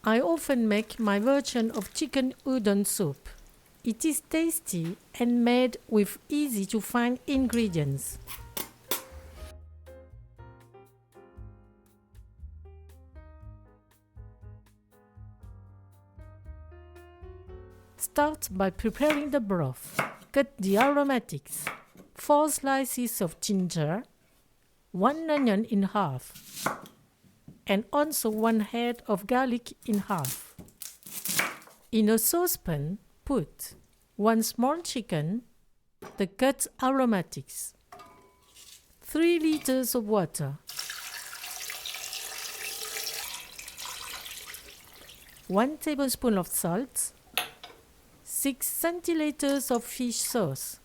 I often make my version of chicken udon soup. It is tasty and made with easy to find ingredients. Start by preparing the broth. Cut the aromatics. 4 slices of ginger, 1 onion in half, and also 1 head of garlic in half. In a saucepan, put 1 small chicken, the cut aromatics, 3 liters of water, 1 tablespoon of salt, 6 centiliters of fish sauce,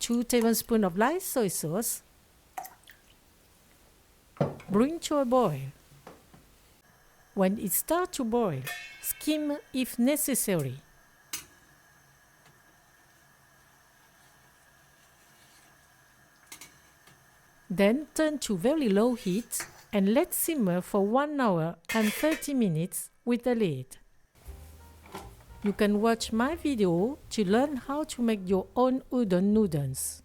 2 tablespoons of light soy sauce. Bring to a boil. When it starts to boil, skim if necessary. Then turn to very low heat and let simmer for 1 hour and 30 minutes with the lid. You can watch my video to learn how to make your own udon noodles.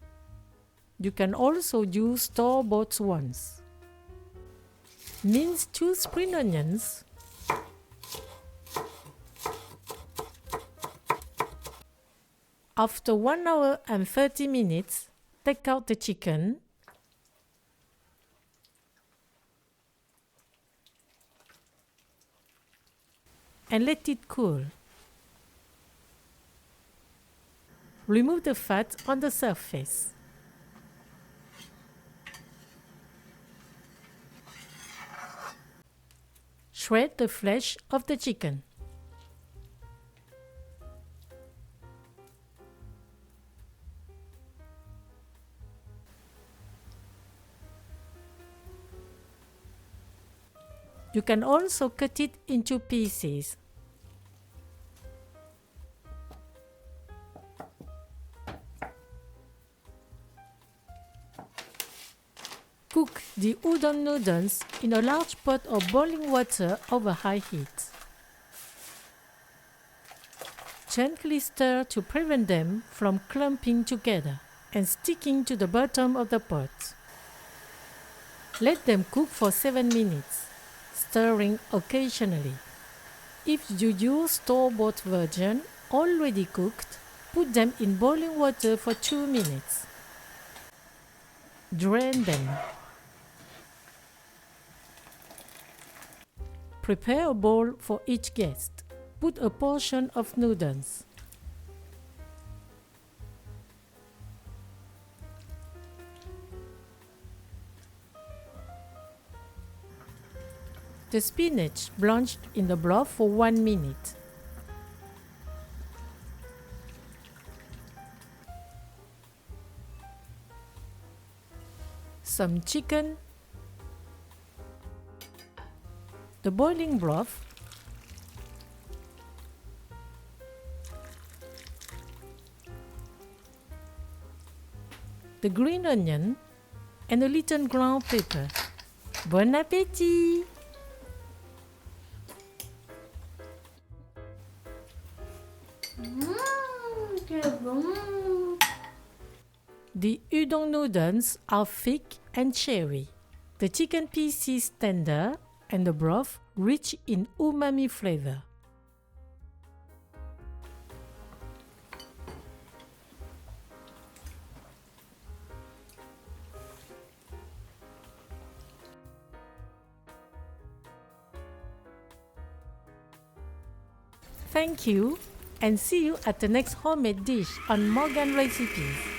You can also use store-bought ones. Mince 2 spring onions, after 1 hour and 30 minutes, take out the chicken and let it cool. Remove the fat on the surface. Shred the flesh of the chicken. You can also cut it into pieces. Cook the udon noodles in a large pot of boiling water over high heat. Gently stir to prevent them from clumping together and sticking to the bottom of the pot. Let them cook for 7 minutes, stirring occasionally. If you use store-bought version already cooked, put them in boiling water for 2 minutes. Drain them. Prepare a bowl for each guest. Put a portion of noodles. The spinach blanched in the broth for 1 minute. Some chicken, the boiling broth, the green onion, and a little ground pepper. Bon appétit! C'est bon. The udon noodles are thick and chewy. The chicken piece is tender and the broth rich in umami flavor. Thank you and see you at the next homemade dish on Morgan Recipes.